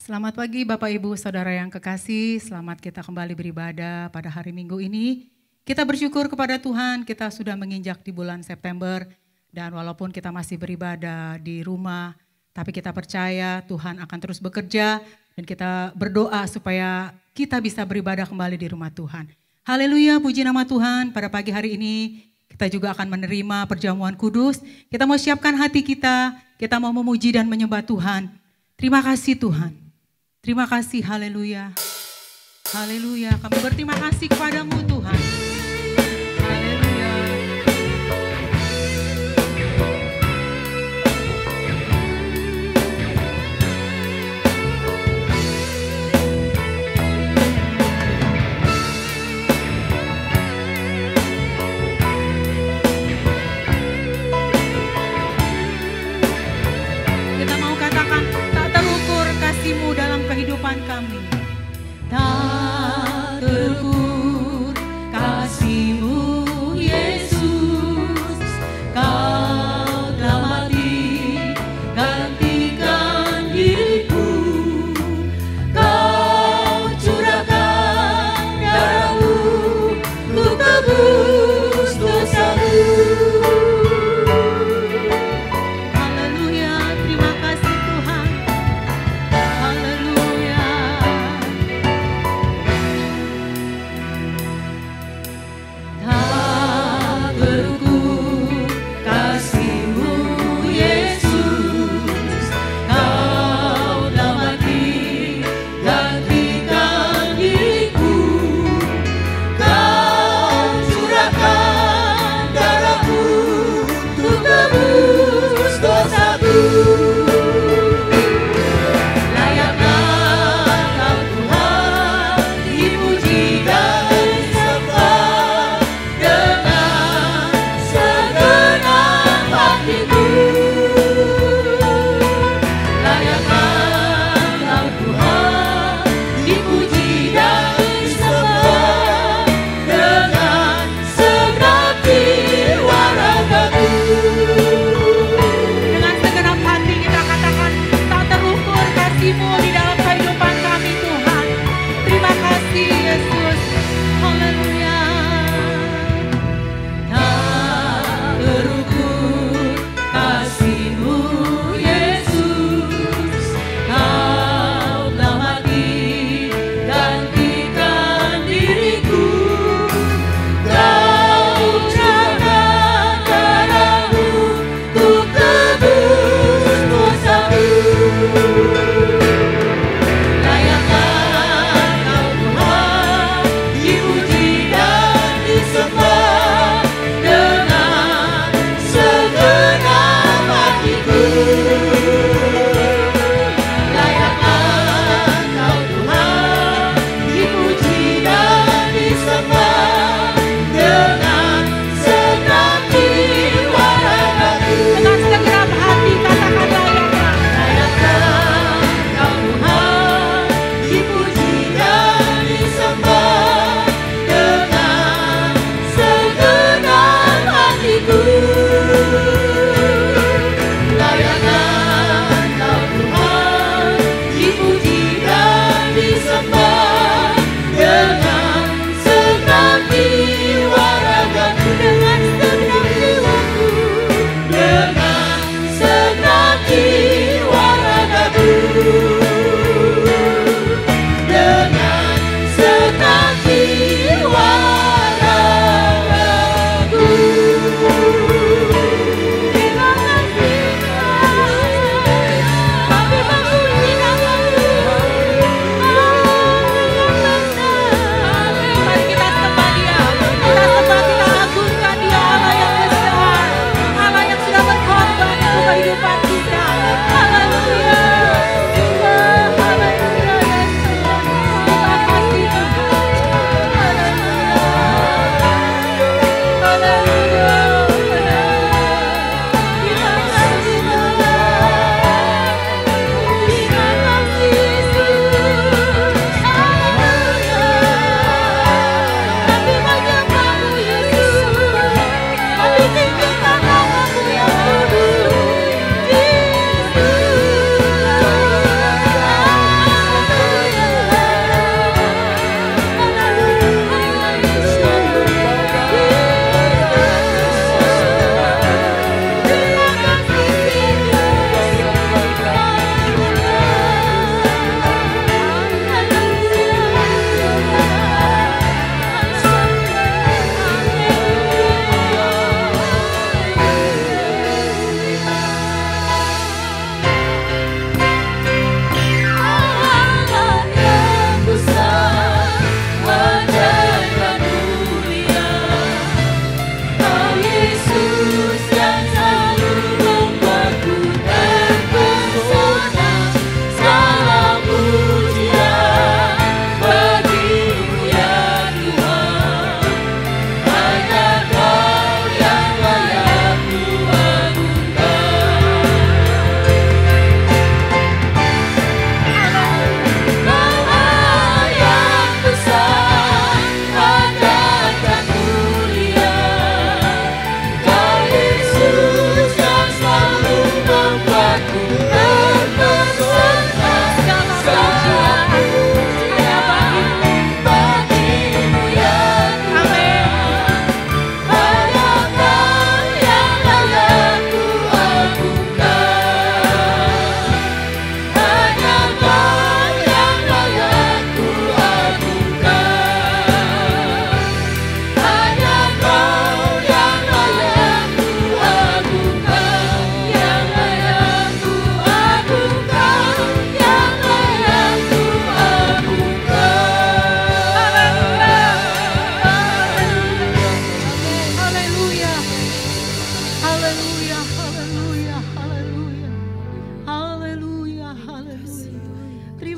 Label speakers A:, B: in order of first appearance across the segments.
A: Selamat pagi Bapak Ibu Saudara yang kekasih, selamat kita kembali beribadah pada hari Minggu ini. Kita bersyukur kepada Tuhan, kita sudah menginjak di bulan September dan walaupun kita masih beribadah di rumah, tapi kita percaya Tuhan akan terus bekerja dan kita berdoa supaya kita bisa beribadah kembali di rumah Tuhan. Haleluya, puji nama Tuhan. Pada pagi hari ini kita juga akan menerima perjamuan kudus. Kita mau siapkan hati kita mau memuji dan menyembah Tuhan. Terima kasih Tuhan. Terima kasih, haleluya. Haleluya, kami berterima kasih kepadamu Tuhan. Haleluya. Kita mau katakan, tak terukur kasih-Mu dalam kehidupan kami. Tak terukur kasih-Mu Yesus, Kau telah mati gantikan diriku. Kau curahkan darah-Mu untuk tebus dosaku. Haleluya, terima kasih Tuhan. Haleluya. Tak terukur kasih-Mu Yesus, Kau telah mati gantikan diriku. Kau curahkan darah-Mu untuk tebus dosaku. Layaklah Kau Tuhan dipuji dan disembah dengan segenap hatiku. Layaklah Kau Tuhan dipuji dan disembah dengan segenap jiwa ragaku. Dengan segenap hati kita katakan, tak terukur kasih-Mu di dalam kehidupan kami Tuhan. Terima kasih Yesus. Haleluya. Tak terukur kasih-Mu Yesus, Kau telah mati gantikan diriku. Kau curahkan darah-Mu untuk tebus dosaku.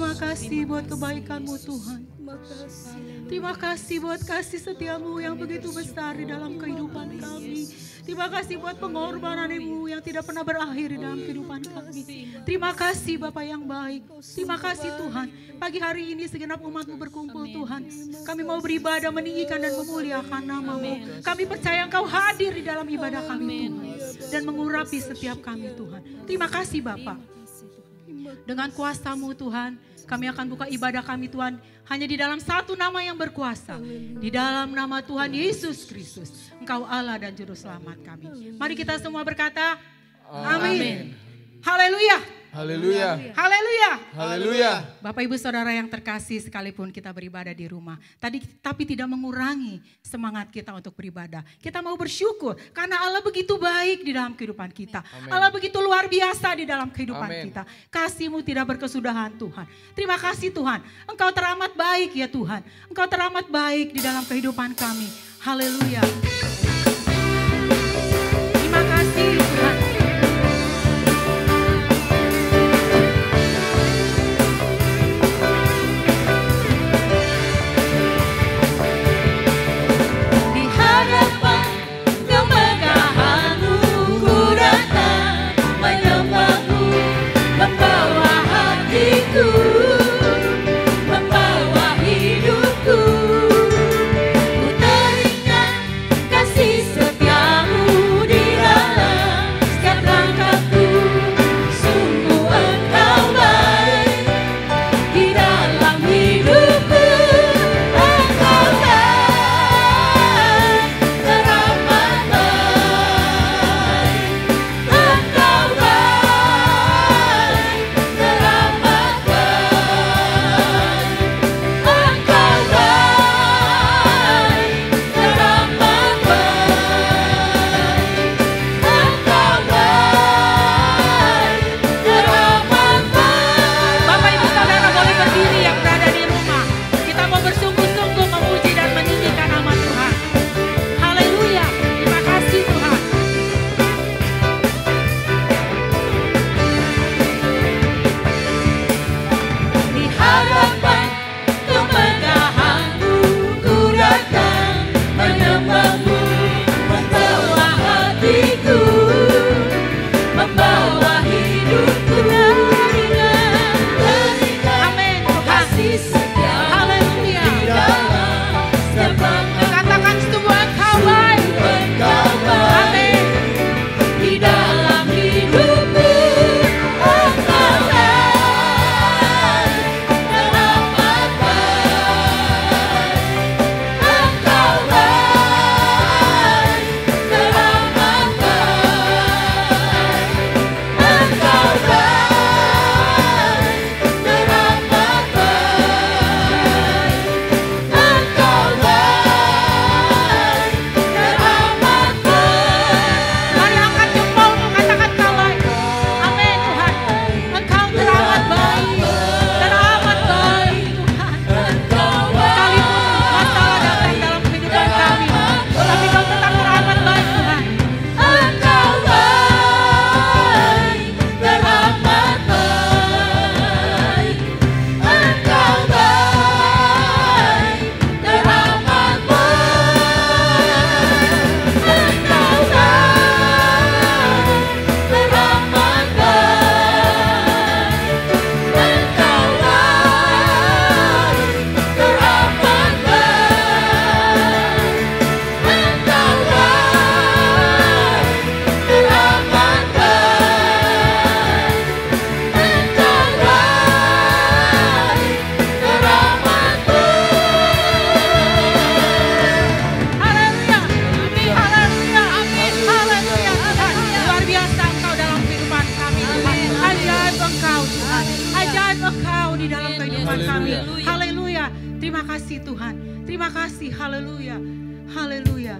A: Terima kasih buat kebaikan-Mu Tuhan. Terima kasih buat kasih setia-Mu yang begitu besar di dalam kehidupan kami. Terima kasih buat pengorbanan-Mu yang tidak pernah berakhir di dalam kehidupan kami. Terima kasih Bapa yang baik. Terima kasih Tuhan. Pagi hari ini segenap umat-Mu berkumpul Tuhan. Kami mau beribadah, meninggikan dan memuliakan nama-Mu. Kami percaya Engkau hadir di dalam ibadah kami Tuhan. Dan mengurapi setiap kami Tuhan. Terima kasih Bapa. Dengan kuasa-Mu Tuhan, kami akan buka ibadah kami Tuhan hanya di dalam satu nama yang berkuasa. Di dalam nama Tuhan Yesus Kristus. Engkau Allah dan Juru Selamat kami. Mari kita semua berkata, amin. Haleluya.
B: Haleluya.
A: Haleluya.
B: Haleluya.
A: Bapak Ibu Saudara yang terkasih, sekalipun kita beribadah di rumah, tapi tidak mengurangi semangat kita untuk beribadah. Kita mau bersyukur karena Allah begitu baik di dalam kehidupan kita.
B: Amen.
A: Allah begitu luar biasa di dalam kehidupan
B: Amen.
A: kita. Kasih-Mu tidak berkesudahan Tuhan. Terima kasih Tuhan. Engkau teramat baik ya Tuhan. Engkau teramat baik di dalam kehidupan kami. Haleluya. Terima kasih Tuhan. kasih Tuhan. Terima kasih. Haleluya. Haleluya.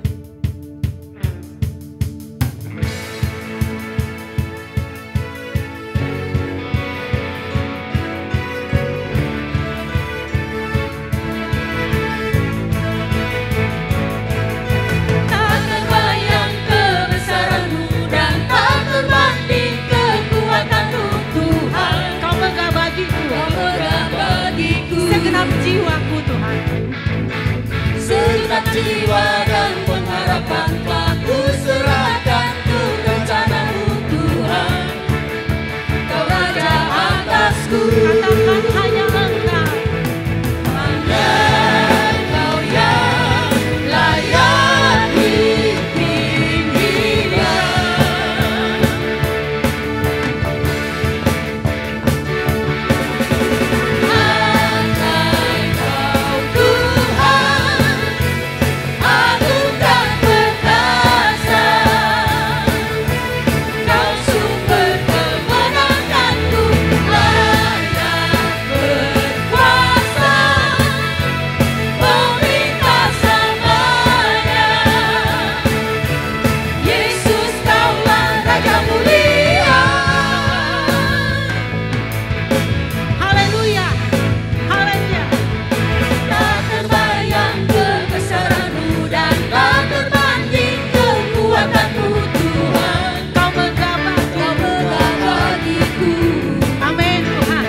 C: Kau megah
A: segenap jiwaku Tuhan.
B: Segenap jiwa dan pengharapan telah kuserahkan untuk rencana-Mu Tuhan. Kau Raja atasku,
A: Katakan hanya Engkau.
B: hanya Kau yang layak ditinggikan. Ajaib Kau Tuhan, agung dan perkasa. Kau sumber kemenanganku, layak berkuasa, pemerintah selamanya. Yesus Kaulah Raja mulia.
A: Haleluya. Haleluya.
B: Tak terbayang kebesaran-Mu dan tak terbanding kekuatan-Mu Tuhan.
A: Kau menggabah
B: Bagiku
A: Amin Tuhan.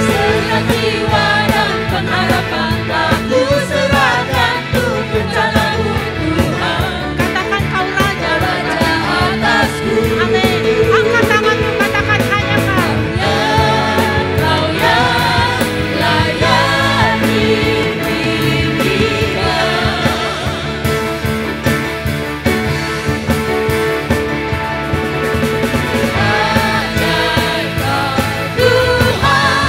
B: segenap jiwa dan pengharapan telah kuserahkan untuk rencana-Mu Tuhan.
A: Katakan Kau Raja.
B: Raja atasku,
A: Amin. Angkat tanganmu, katakan hanya Kau.
B: Kau yang layak ditinggikan. Ajaib Kau Tuhan,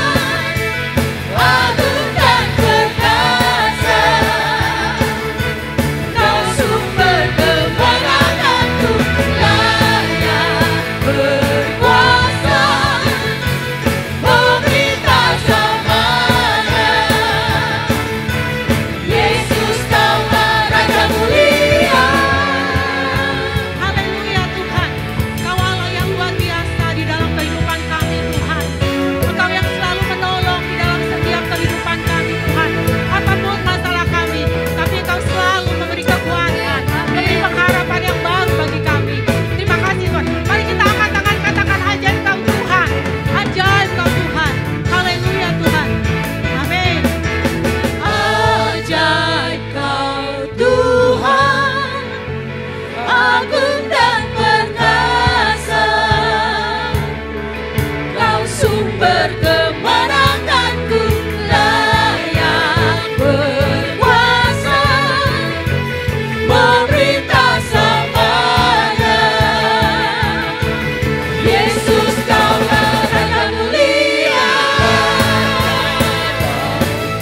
B: agung dan perkasa. Kau sumber kemenanganku, layak berkuasa, pemerintah selamanya. Yesus Kaulah Raja mulia.
A: Haleluya Tuhan. Kau Allah yang luar biasa di dalam kehidupan kami Tuhan. Engkau yang selalu menolong di dalam setiap kehidupan kami Tuhan. Apapun masalah kami, tapi Engkau selalu memberi kekuatan, memberi pengharapan yang baru bagi kami. Terima kasih Tuhan. Mari kita angkat tangan, katakan ajaib Kau Tuhan. Ajaib Kau Tuhan. Haleluya Tuhan. Amin.
B: Ajaib Kau Tuhan, agung dan perkasa. Kau sumber kemenanganku, layak berkuasa, pemerintah selamanya. Yesus Kaulah Raja mulia.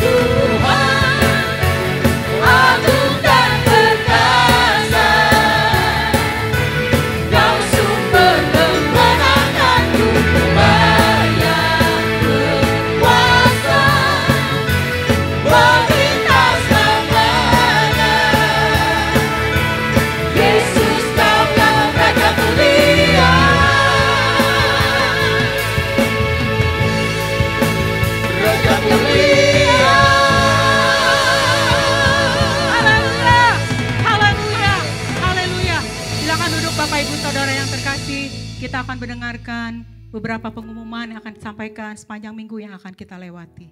B: Tuhan, agung dan perkasa. Kau sumber kemenanganku, layak berkuasa, pemerintah selamanya. Yesus Kaulah Raja mulia. Raja mulia.
A: Haleluya, haleluya, haleluya. Silakan duduk Bapak Ibu Saudara yang terkasih. Kita akan mendengarkan beberapa pengumuman yang akan disampaikan sepanjang minggu yang akan kita lewati.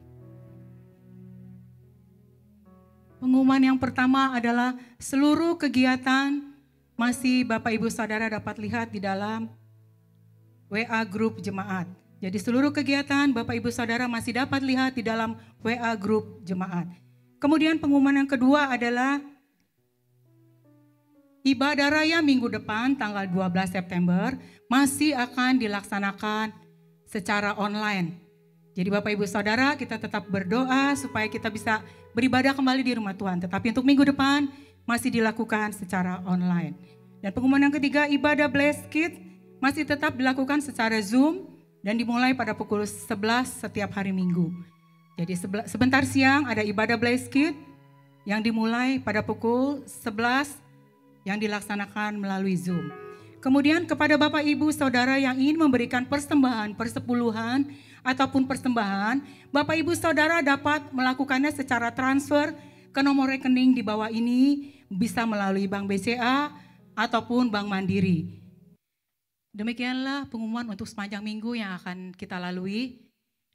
A: Pengumuman yang pertama adalah seluruh kegiatan masih Bapak Ibu Saudara dapat lihat di dalam WA Group Jemaat. Jadi seluruh kegiatan Bapak Ibu Saudara masih dapat lihat di dalam WA Group Jemaat. Kemudian pengumuman yang kedua adalah ibadah raya minggu depan tanggal 12 September masih akan dilaksanakan secara online. Jadi Bapak Ibu Saudara kita tetap berdoa supaya kita bisa beribadah kembali di rumah Tuhan. Tetapi untuk minggu depan masih dilakukan secara online. Dan pengumuman yang ketiga ibadah Bless Kids masih tetap dilakukan secara Zoom dan dimulai pada pukul 11 setiap hari Minggu. Jadi sebentar siang ada ibadah Bless Kids yang dimulai pada pukul 11 yang dilaksanakan melalui Zoom. Kemudian kepada Bapak Ibu Saudara yang ingin memberikan persembahan, persepuluhan ataupun persembahan, Bapak Ibu Saudara dapat melakukannya secara transfer ke nomor rekening di bawah ini, bisa melalui Bank BCA ataupun Bank Mandiri. Demikianlah pengumuman untuk sepanjang minggu yang akan kita lalui.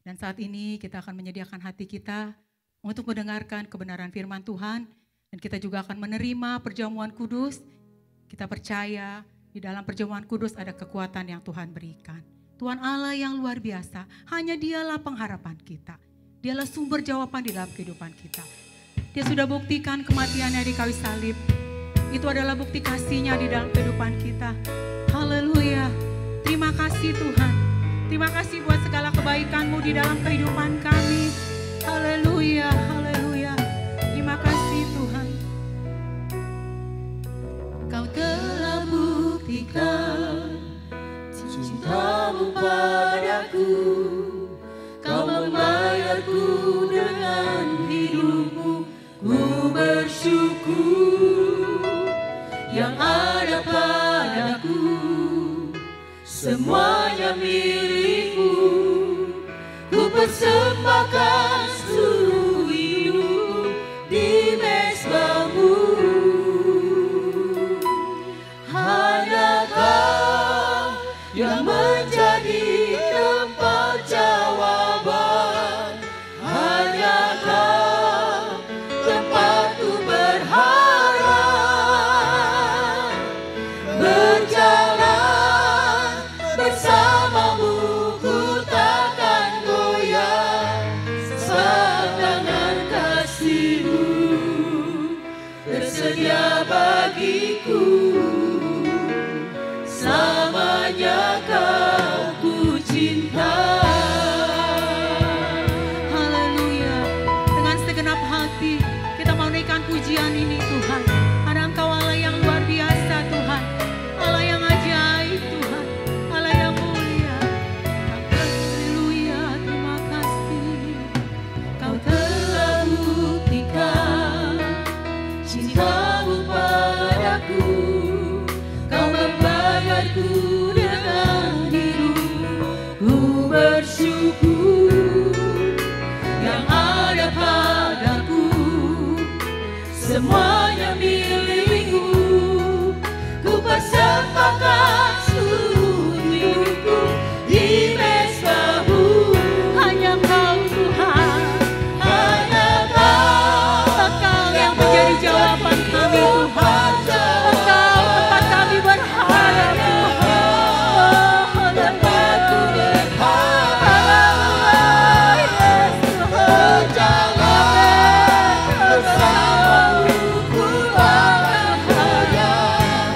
A: Dan saat ini kita akan menyediakan hati kita untuk mendengarkan kebenaran firman Tuhan. Dan kita juga akan menerima perjamuan kudus. Kita percaya di dalam perjamuan kudus ada kekuatan yang Tuhan berikan. Tuhan Allah yang luar biasa, hanya Dialah pengharapan kita. Dialah sumber jawaban di dalam kehidupan kita. Dia sudah buktikan kematiannya di kayu salib. Itu adalah bukti kasih-Nya di dalam kehidupan kita. Haleluya. Terima kasih Tuhan. Terima kasih buat segala kebaikan-Mu di dalam kehidupan kami. Haleluya, haleluya. Terima kasih Tuhan. Kau telah buktikan
B: cinta-Mu padaku, Kau membayarku dengan hidup-Mu. Ku bersyukur yang ada padaku, semuanya milik-Mu. Ku persembahkan seluruh hidupku di mezbah-Mu. Hanya Kau yang menjadi tempat jawaban. Hanya Kau tempatku berharap. Berjalan bersama-Mu ku takkan goyah. Sebab tangan kasih-Mu tersedia bagiku. Selamanya Kau ku cinta.
A: Haleluya. Dengan segenap hati kita mau naikkan pujian ini Tuhan. Karena Engkau Allah yang luar biasa Tuhan. Allah yang ajaib Tuhan. Allah yang mulia. Haleluya. Terima kasih. Kau telah buktikan
B: Cinta-Mu padaku, Kau membayarku dengan hidup. Ku bersyukur yang ada padaku, semuanya milik-Mu. Ku persembahkan seluruh hidupku di mezbah-Mu.
A: hanya Kau Tuhan.
B: Hanya Kau
A: Engkau yang menjadi jawaban kami Tuhan. Engkau tempat kami berharap Tuhan.
B: tempatku berharap. Bersama-Mu ku takkan goyah.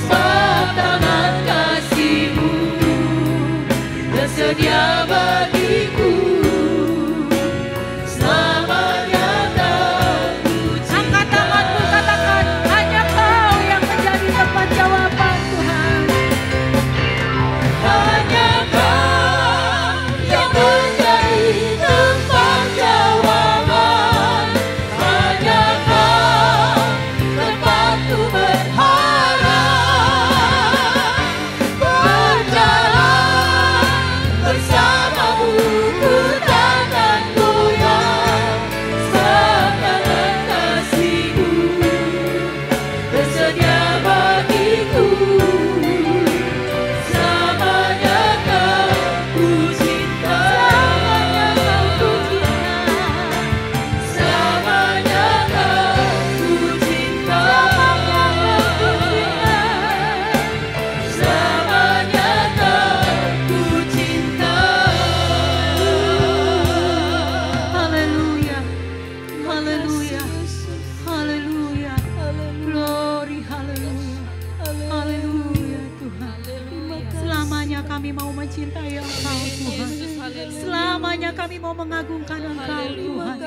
B: Sebab tangan kasih-Mu tersedia bagiku. Selamanya Kau ku cinta.
A: Angkat tanganmu, katakan hanya Kau yang menjadi tempat jawaban Tuhan.
B: Hanya Kau yang menjadi tempat jawaban. Hanya Kau tempatku berharap. Berjalan bersama-Mu ku takkan goyah. Sebab tangan kasih-Mu tersedia bagiku. Selamanya Kau ku cinta. Selamanya Kau ku cinta. Selamanya Kau ku cinta.
A: Haleluya, haleluya, haleluya, glory, haleluya, haleluya Tuhan. Selamanya kami mau mencintai Engkau Tuhan. Selamanya kami mau mengagungkan Engkau Tuhan.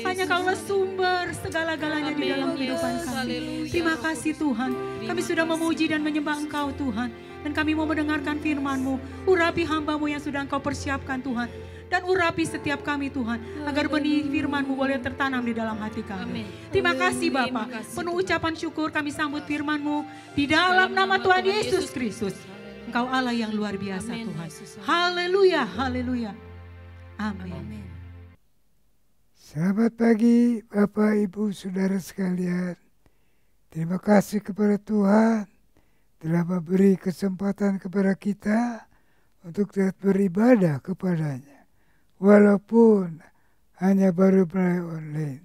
A: Hanya Kaulah sumber segala-galanya di dalam kehidupan kami. Terima kasih Tuhan. Kami sudah memuji dan menyembah Engkau Tuhan. Dan kami mau mendengarkan firman-Mu. Urapi hamba-Mu yang sudah Engkau persiapkan Tuhan. Dan urapi setiap kami Tuhan. Agar benih firman-Mu boleh tertanam di dalam hati kami. Terima kasih Bapa. Penuh ucapan syukur kami sambut firman-Mu. Di dalam nama Tuhan Yesus Kristus. Engkau Allah yang luar biasa Tuhan. Haleluya, haleluya. Amin.
C: Selamat pagi Bapak Ibu Saudara sekalian. Terima kasih kepada Tuhan telah memberi kesempatan kepada kita untuk dapat beribadah kepadanya. walaupun hanya baru melalui online.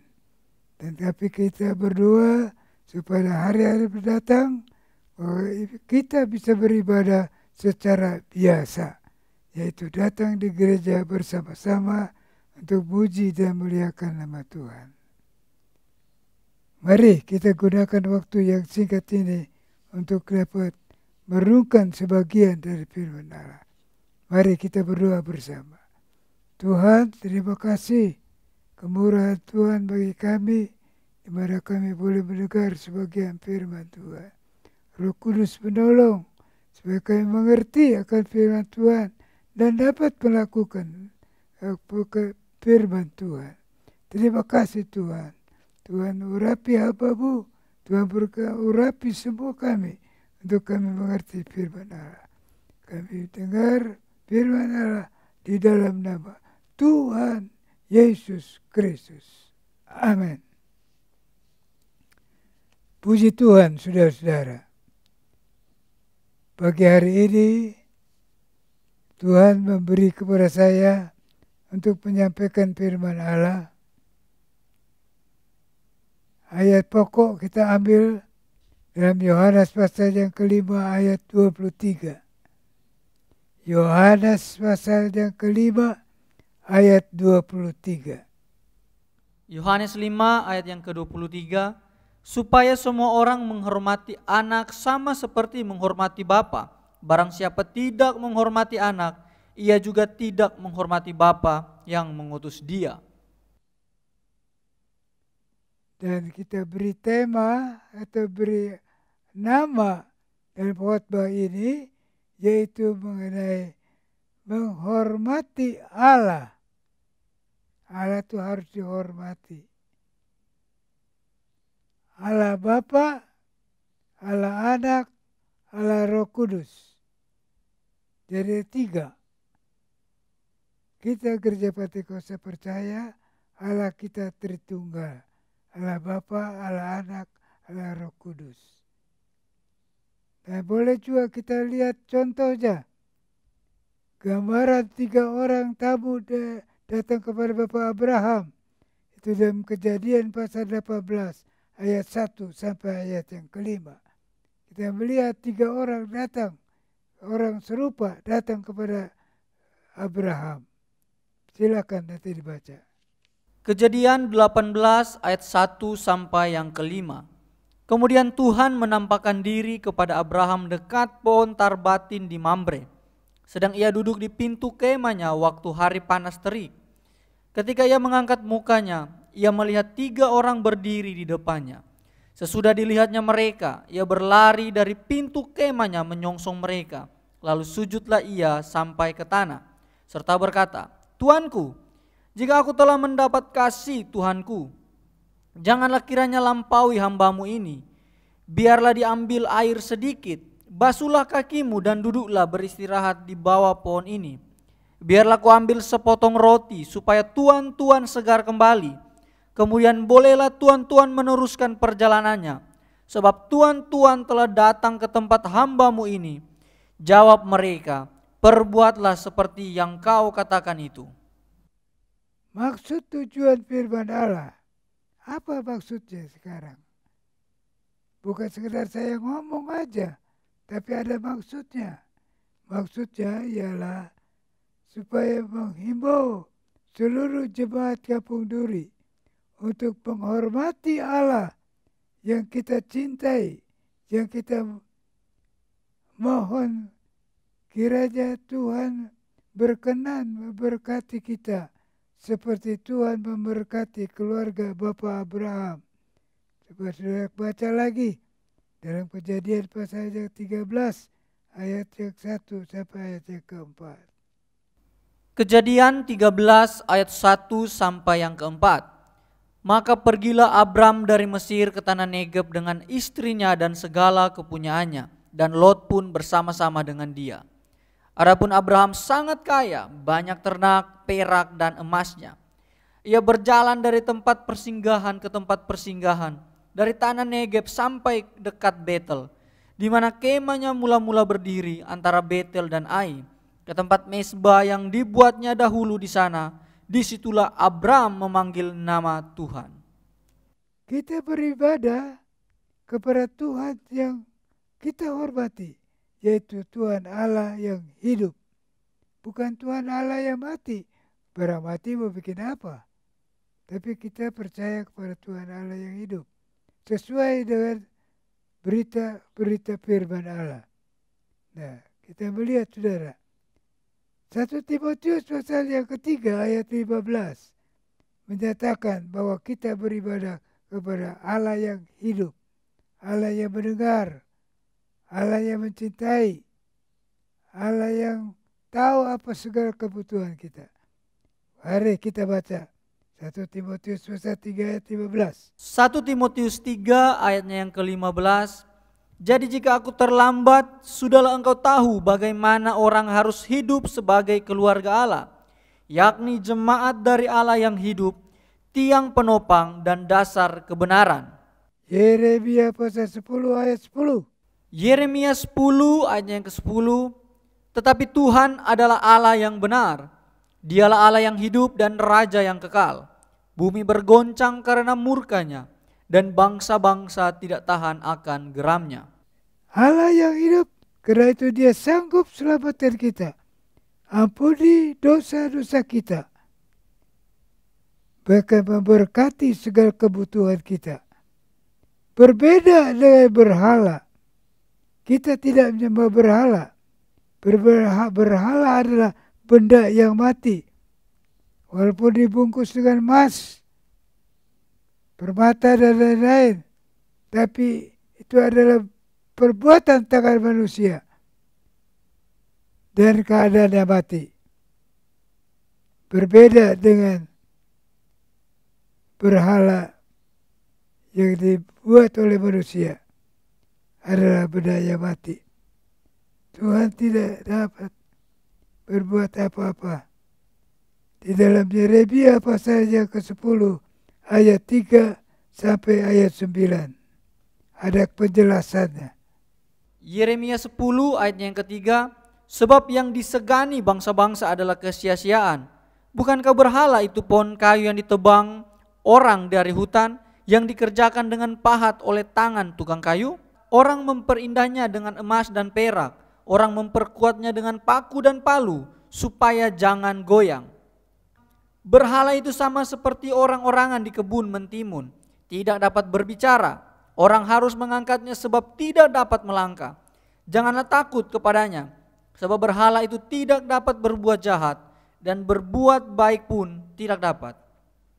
C: Tetapi kita berdoa supaya hari-hari mendatang bahwa kita bisa beribadah secara biasa, yaitu datang di gereja bersama-sama untuk puji dan muliakan nama Tuhan. Mari kita gunakan waktu yang singkat ini untuk dapat merenungkan sebagian dari firman Allah. Mari kita berdoa bersama. Tuhan, terima kasih kemurahan Tuhan bagi kami, di mana kami boleh mendengar sebagian firman Tuhan. Roh Kudus menolong supaya kami mengerti akan firman Tuhan dan dapat melakukan firman Tuhan. Terima kasih Tuhan. Tuhan urapi hamba-Mu, Tuhan urapi semua kami untuk kami mengerti firman Allah. Kami dengar firman Allah di dalam nama Tuhan Yesus Kristus. Amin. Puji Tuhan, saudara-saudara. Pagi hari ini Tuhan memberi kepada saya untuk menyampaikan firman Allah. Ayat pokok kita ambil dalam Yohanes pasal yang kelima ayat 23. Yohanes pasal yang kelima ayat 23.
D: Yohanes 5 ayat yang ke-23, supaya semua orang menghormati anak sama seperti menghormati Bapa. Barang siapa tidak menghormati anak, ia juga tidak menghormati Bapa yang mengutus dia.
C: Dan kita beri tema atau beri nama dalam khotbah ini, yaitu mengenai menghormati Allah. Allah itu harus dihormati. Allah Bapa, Allah Anak, Allah Roh Kudus. Jadi 3. Kita Gereja Pentakosta percaya Allah kita Tritunggal. Allah Bapa, Allah Anak, Allah Roh Kudus. Dan boleh juga kita lihat contohnya. Gambaran 3 orang tamu datang kepada Bapak Abraham. Itu dalam Kejadian pasal 18 ayat 1 sampai ayat yang kelima. Kita melihat 3 orang datang. Orang serupa datang kepada Abraham. Silakan nanti dibaca.
D: Kejadian 18 ayat 1 sampai yang kelima. Kemudian Tuhan menampakkan diri kepada Abraham dekat pohon tarbatin di Mamre. Sedang ia duduk di pintu kemahnya waktu hari panas terik. Ketika ia mengangkat mukanya, ia melihat 3 orang berdiri di depannya. Sesudah dilihatnya mereka, ia berlari dari pintu kemahnya menyongsong mereka. Lalu sujudlah ia sampai ke tanah, serta berkata, Tuanku, jika aku telah mendapat kasih Tuhanku, janganlah kiranya lampaui hamba-Mu ini. Biarlah diambil air sedikit, basuhlah kakimu dan duduklah beristirahat di bawah pohon ini. Biarlah ku ambil sepotong roti supaya tuan-tuan segar kembali. Kemudian bolehlah tuan-tuan meneruskan perjalanannya, sebab tuan-tuan telah datang ke tempat hamba-Mu ini. Jawab mereka, perbuatlah seperti yang kau katakan itu.
C: Maksud tujuan firman Allah, apa maksudnya sekarang? Bukan sekedar saya ngomong aja, tapi ada maksudnya. Maksudnya ialah supaya menghimbau seluruh jemaat Kampung Duri untuk menghormati Allah yang kita cintai, yang kita mohon kiranya Tuhan berkenan memberkati kita seperti Tuhan memberkati keluarga Bapak Abraham. Coba saudara baca lagi dalam Kejadian pasal yang 13 ayat yang 1 sampai ayat yang keempat.
D: Kejadian 13 ayat 1 sampai yang keempat. Maka pergilah Abram dari Mesir ke tanah Negeb dengan istrinya dan segala kepunyaannya, dan Lot pun bersama-sama dengan dia. Adapun Abraham sangat kaya, banyak ternak, perak dan emasnya. Ia berjalan dari tempat persinggahan ke tempat persinggahan, dari tanah Negeb sampai dekat Betel, di mana kemahnya mula-mula berdiri antara Betel dan Ai, ke tempat mezbah yang dibuatnya dahulu di sana, disitulah Abram memanggil nama Tuhan.
C: Kita beribadah kepada Tuhan yang kita hormati, yaitu Tuhan Allah yang hidup. Bukan Tuhan Allah yang mati. Barang mati mau bikin apa? Tapi kita percaya kepada Tuhan Allah yang hidup. Sesuai dengan berita-berita firman Allah. Nah, kita melihat saudara. 1 Timotius pasal yang ketiga ayat 15 menyatakan bahwa kita beribadah kepada Allah yang hidup. Allah yang mendengar. Allah yang mencintai. Allah yang tahu apa segala kebutuhan kita. Mari kita baca 1 Timotius pasal 3 ayat 15.
D: 1 Timotius 3 ayatnya yang ke-15. Jadi jika aku terlambat, sudahlah engkau tahu bagaimana orang harus hidup sebagai keluarga Allah, yakni jemaat dari Allah yang hidup, tiang penopang dan dasar kebenaran.
C: Yeremia pasal 10 ayat 10.
D: Yeremia 10 ayatnya yang ke-10. Tetapi Tuhan adalah Allah yang benar. Dialah Allah yang hidup dan Raja yang kekal. Bumi bergoncang karena murkanya, dan bangsa-bangsa tidak tahan akan geramnya.
C: Allah yang hidup, karena itu dia sanggup selamatkan kita. Ampuni dosa-dosa kita. Bahkan memberkati segala kebutuhan kita. Berbeda dengan berhala. Kita tidak menyembah berhala. Berhala adalah benda yang mati. Walaupun dibungkus dengan emas, permata dan lain-lain. Tapi itu adalah perbuatan tangan manusia. Dan keadaannya mati. Berbeda dengan berhala yang dibuat oleh manusia. Adalah benda yang mati. Tuhan tidak dapat berbuat apa-apa. Di dalam Yeremia pasal yang ke-10 ayat 3 sampai ayat 9. Ada penjelasannya.
D: Yeremia 10 ayatnya yang ketiga. Sebab yang disegani bangsa-bangsa adalah kesia-siaan. Bukankah berhala itu pohon kayu yang ditebang orang dari hutan, yang dikerjakan dengan pahat oleh tangan tukang kayu? Orang memperindahnya dengan emas dan perak. Orang memperkuatnya dengan paku dan palu, supaya jangan goyang. Berhala itu sama seperti orang-orangan di kebun mentimun. Tidak dapat berbicara. Orang harus mengangkatnya sebab tidak dapat melangkah. Janganlah takut kepadanya. Sebab berhala itu tidak dapat berbuat jahat. Dan berbuat baik pun tidak dapat.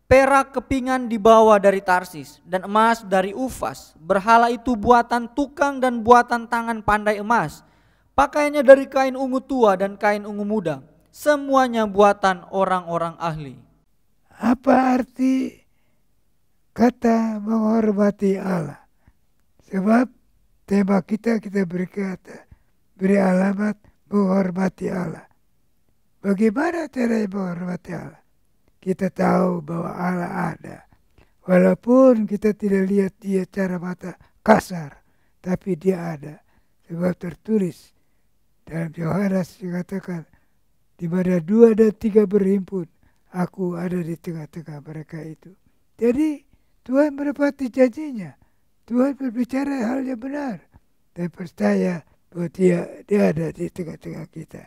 D: Perak kepingan dibawa dari Tarsis, dan emas dari Ufas. Berhala itu buatan tukang dan buatan tangan pandai emas. Pakaiannya dari kain ungu tua dan kain ungu muda. Semuanya buatan orang-orang ahli.
C: Apa arti kata menghormati Allah? Sebab tema kita beri alamat menghormati Allah. Bagaimana cara menghormati Allah? Kita tahu bahwa Allah ada. Walaupun kita tidak lihat dia cara mata kasar, tapi dia ada. Sebab tertulis dalam Yohanes dikatakan, di mana 2 dan 3 berhimpun, aku ada di tengah-tengah mereka itu. Jadi Tuhan menepati janjinya. Tuhan berbicara hal yang benar. Dan percaya bahwa dia ada di tengah-tengah kita.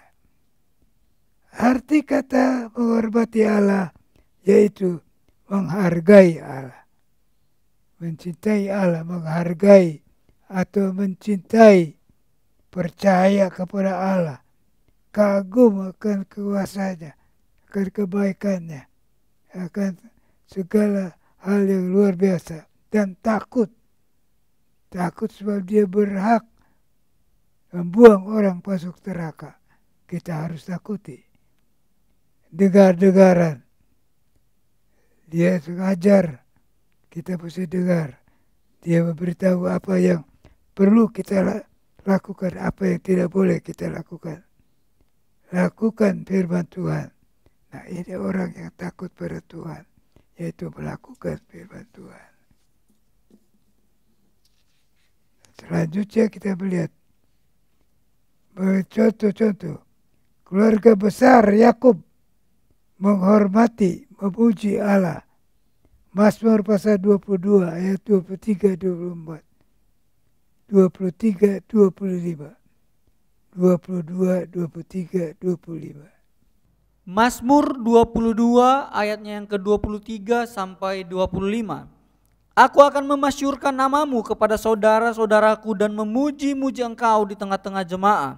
C: Arti kata menghormati Allah yaitu menghargai Allah. Mencintai Allah, menghargai atau mencintai, percaya kepada Allah, kagum akan kuasanya, akan kebaikannya, akan segala hal yang luar biasa, dan takut sebab dia berhak membuang orang masuk neraka. Kita harus takuti. Dengar-dengaran, dia mengajar, kita mesti dengar. Dia memberitahu apa yang perlu kita lakukan, apa yang tidak boleh kita lakukan. Lakukan firman Tuhan. Nah, ini orang yang takut pada Tuhan, yaitu melakukan firman Tuhan. Selanjutnya kita melihat contoh-contoh keluarga besar Yakub menghormati, memuji Allah. Mazmur pasal 22 ayat 23-24. 23-25. 22-23-25.
D: Mazmur 22 ayatnya yang ke-23 sampai 25. Aku akan memasyurkan namamu kepada saudara-saudaraku dan memuji-muji engkau di tengah-tengah jemaah.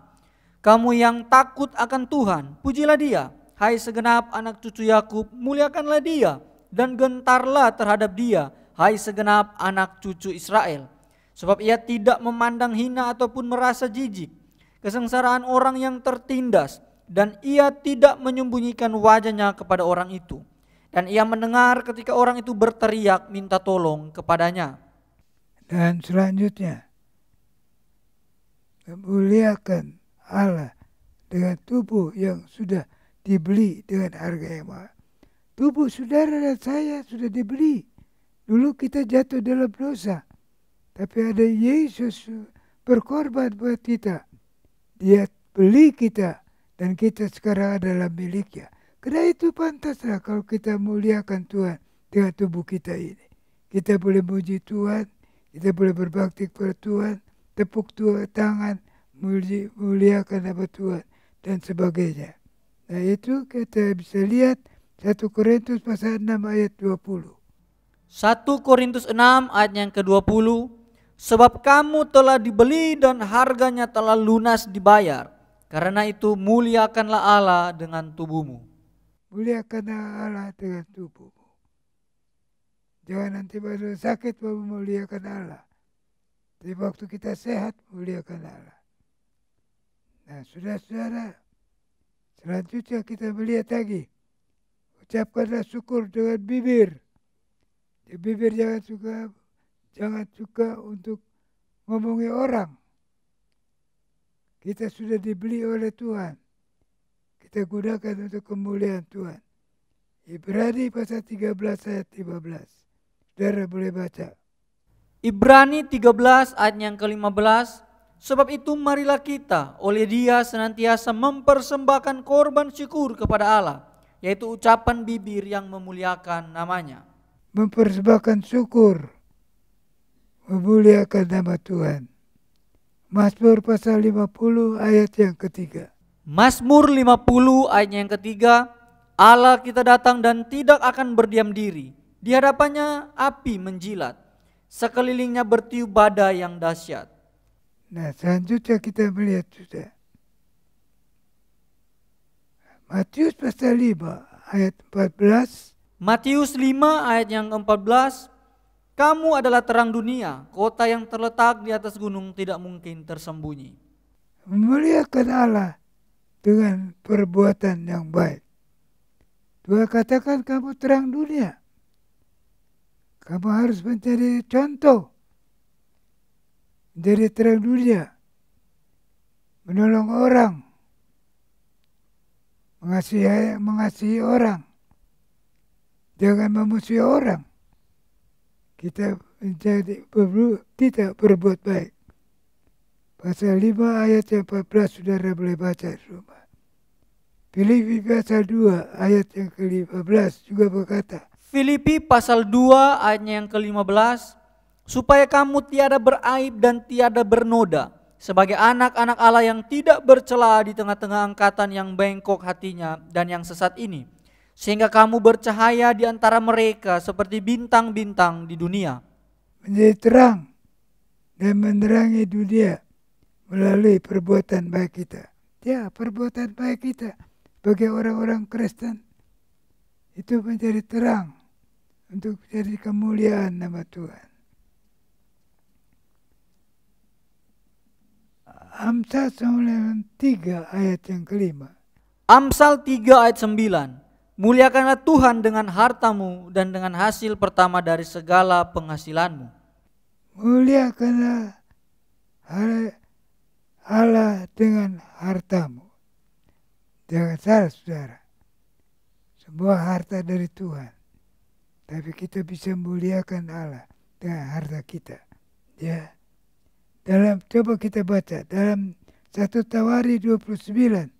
D: Kamu yang takut akan Tuhan, pujilah dia. Hai segenap anak cucu Yakub, muliakanlah dia dan gentarlah terhadap dia, hai segenap anak cucu Israel. Sebab ia tidak memandang hina ataupun merasa jijik kesengsaraan orang yang tertindas, dan ia tidak menyembunyikan wajahnya kepada orang itu. Dan ia mendengar ketika orang itu berteriak minta tolong kepadanya.
C: Dan selanjutnya, memuliakan Allah dengan tubuh yang sudah dibeli dengan harga yang mahal. Tubuh saudara dan saya sudah dibeli. Dulu kita jatuh dalam dosa, tapi ada Yesus berkorban buat kita. Dia beli kita dan kita sekarang adalah miliknya. Karena itu pantaslah kalau kita muliakan Tuhan dengan tubuh kita ini. Kita boleh muji Tuhan, kita boleh berbakti kepada Tuhan, tepuk Tuhan tangan, muliakan nama Tuhan dan sebagainya. Nah itu kita bisa lihat 1 Korintus pasal 6 ayat 20.
D: 1 Korintus 6 ayat yang ke-20. Sebab kamu telah dibeli dan harganya telah lunas dibayar. Karena itu muliakanlah Allah dengan tubuhmu.
C: Muliakanlah Allah dengan tubuhmu. Jangan nanti baru sakit baru memuliakan Allah. Tapi waktu kita sehat muliakan Allah. Nah saudara-saudara, selanjutnya kita melihat lagi. Ucapkanlah syukur dengan bibir. Di bibir jangan suka untuk ngomongi orang. Kita sudah dibeli oleh Tuhan. Kita gunakan untuk kemuliaan Tuhan. Ibrani pasal 13 ayat 15. Saudara boleh baca.
D: Ibrani 13 ayat yang ke-15. Sebab itu marilah kita oleh Dia senantiasa mempersembahkan korban syukur kepada Allah, yaitu ucapan bibir yang memuliakan namanya.
C: Mempersembahkan syukur, memuliakan nama Tuhan. Mazmur pasal 50 ayat yang ketiga.
D: Mazmur 50 ayat yang ketiga. Allah kita datang dan tidak akan berdiam diri. Di hadapannya api menjilat. Sekelilingnya bertiup badai yang dahsyat.
C: Nah selanjutnya kita melihat sudah. Matius pasal 5 ayat 14.
D: Matius 5 ayat yang ke-14. Kamu adalah terang dunia, kota yang terletak di atas gunung tidak mungkin tersembunyi.
C: Memuliakan Allah dengan perbuatan yang baik. Tuhan katakan kamu terang dunia. Kamu harus menjadi contoh. Menjadi terang dunia. Menolong orang. Mengasihi orang. Jangan memusuhi orang. Kita berbuat baik. Pasal 5 ayat yang 14 saudara boleh baca di rumah. Filipi pasal 2 ayat yang ke-15 juga berkata.
D: Filipi pasal 2 ayatnya yang ke-15. Supaya kamu tiada beraib dan tiada bernoda. Sebagai anak-anak Allah yang tidak bercela di tengah-tengah angkatan yang bengkok hatinya dan yang sesat ini. Sehingga kamu bercahaya di antara mereka seperti bintang-bintang di dunia.
C: Menjadi terang dan menerangi dunia melalui perbuatan baik kita. Ya, perbuatan baik kita bagi orang-orang Kristen itu menjadi terang untuk menjadi kemuliaan nama Tuhan. Amsal 3 ayat yang ke-5.
D: Amsal 3 ayat 9. Muliakanlah Tuhan dengan hartamu dan dengan hasil pertama dari segala penghasilanmu.
C: Muliakanlah Allah dengan hartamu. Jangan salah saudara. Semua harta dari Tuhan. Tapi kita bisa muliakan Allah dengan harta kita. Ya. Coba kita baca dalam 1 Tawari 29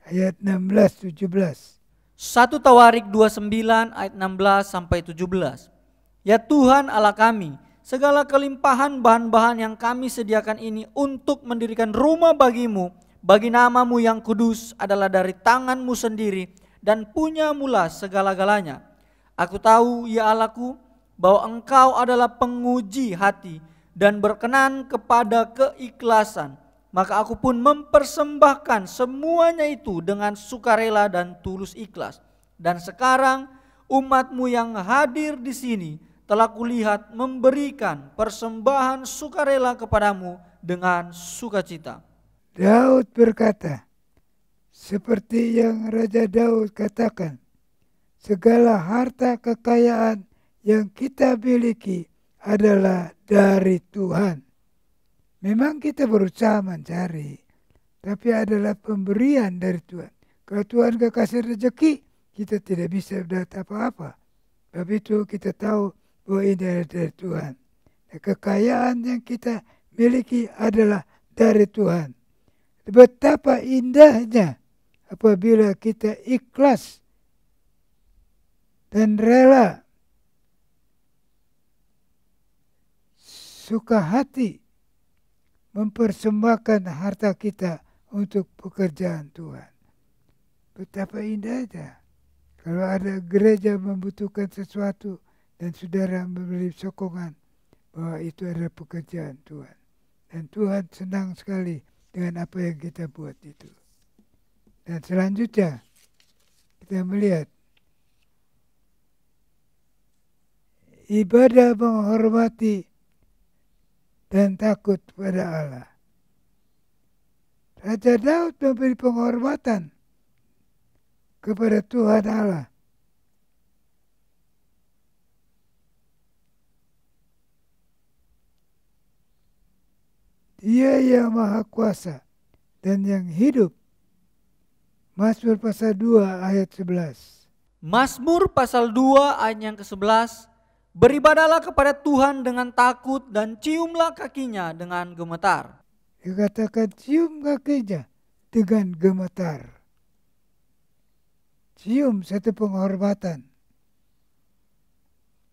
C: ayat 16-17.
D: 1 Tawarik 29 ayat 16 sampai 17. Ya Tuhan Allah kami, segala kelimpahan bahan-bahan yang kami sediakan ini untuk mendirikan rumah bagimu, bagi namamu yang kudus adalah dari tanganmu sendiri dan punya mula segala-galanya. Aku tahu ya Allahku bahwa engkau adalah penguji hati dan berkenan kepada keikhlasan. Maka aku pun mempersembahkan semuanya itu dengan sukarela dan tulus ikhlas. Dan sekarang umatmu yang hadir di sini telah kulihat memberikan persembahan sukarela kepadamu dengan sukacita.
C: Daud berkata, seperti yang Raja Daud katakan, segala harta kekayaan yang kita miliki adalah dari Tuhan. Memang kita berusaha mencari, tapi adalah pemberian dari Tuhan. Kalau Tuhan gak kasih rezeki, kita tidak bisa dapat apa-apa. Tapi itu kita tahu bahwa ini adalah dari Tuhan. Kekayaan yang kita miliki adalah dari Tuhan. Betapa indahnya apabila kita ikhlas dan rela, suka hati mempersembahkan harta kita untuk pekerjaan Tuhan. Betapa indahnya kalau ada gereja membutuhkan sesuatu dan saudara memberi sokongan bahwa itu adalah pekerjaan Tuhan. Dan Tuhan senang sekali dengan apa yang kita buat itu. Dan selanjutnya kita melihat ibadah menghormati dan takut pada Allah. Raja Daud memberi penghormatan kepada Tuhan Allah. Dia yang maha kuasa dan yang hidup. Mazmur pasal 2 ayat 11.
D: Mazmur pasal 2 ayat yang ke-11. Beribadahlah kepada Tuhan dengan takut dan ciumlah kakinya dengan gemetar.
C: Dikatakan cium kakinya dengan gemetar. Cium satu penghormatan.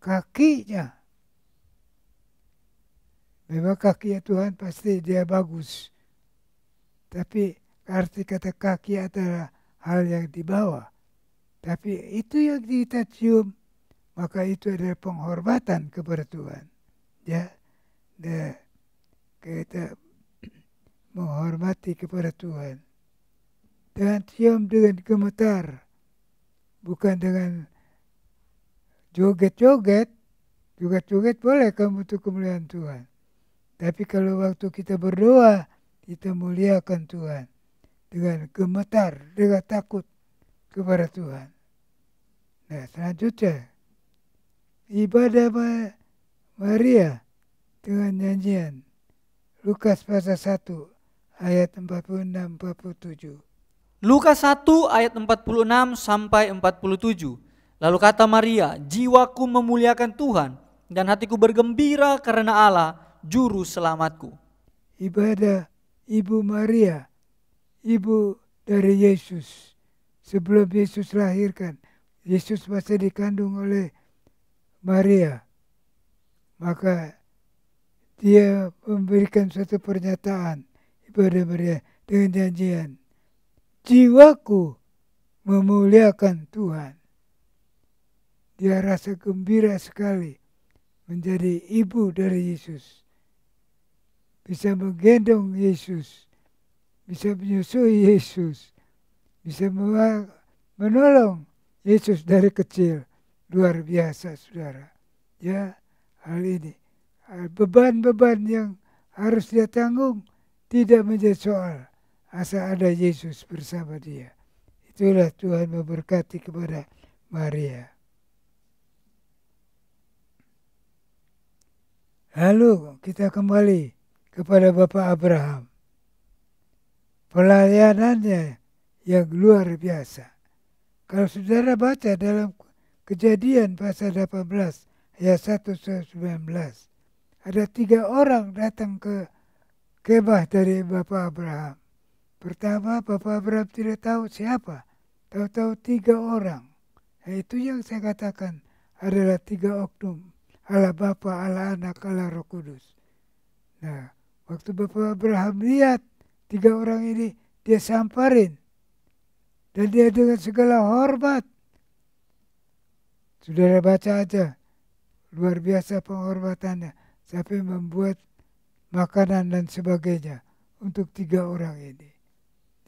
C: Kakinya. Memang kakinya Tuhan pasti dia bagus. Tapi arti kata kaki adalah hal yang di bawah. Tapi itu yang kita cium. Maka itu adalah penghormatan kepada Tuhan. Ya, kita menghormati kepada Tuhan. Dan cium dengan gemetar. Bukan dengan joget-joget. Joget-joget boleh kamu untuk kemuliaan Tuhan. Tapi kalau waktu kita berdoa, kita muliakan Tuhan. Dengan gemetar, dengan takut kepada Tuhan. Nah, selanjutnya. Ibadah Maria dengan nyanyian. Lukas pasal 1 ayat 46-47.
D: Lukas 1 ayat 46 sampai 47. Lalu kata Maria, jiwaku memuliakan Tuhan dan hatiku bergembira karena Allah, juru selamatku.
C: Ibadah Ibu Maria, ibu dari Yesus. Sebelum Yesus lahirkan, Yesus masih dikandung oleh Maria. Maka dia memberikan suatu pernyataan ibadah Maria dengan nyanyian. Jiwaku memuliakan Tuhan. Dia rasa gembira sekali menjadi ibu dari Yesus. Bisa menggendong Yesus. Bisa menyusui Yesus. Bisa menolong Yesus dari kecil. Luar biasa, saudara. Ya, hal ini. Beban-beban yang harus dia tanggung tidak menjadi soal. Asal ada Yesus bersama dia. Itulah Tuhan memberkati kepada Maria. Lalu kita kembali kepada Bapak Abraham. Pelayanannya yang luar biasa. Kalau saudara baca dalam Kejadian pasal 18 ayat 1-19. Ada 3 orang datang ke kemah dari Bapak Abraham. Pertama, Bapak Abraham tidak tahu siapa tahu-tahu 3 orang. Nah, itu yang saya katakan adalah 3 oknum. Allah Bapa, Allah Anak, Allah Roh Kudus. Nah, waktu Bapak Abraham lihat 3 orang ini, dia samperin. Dan dia dengan segala hormat. Saudara baca aja. Luar biasa penghormatannya. Sampai membuat makanan dan sebagainya untuk 3 orang ini.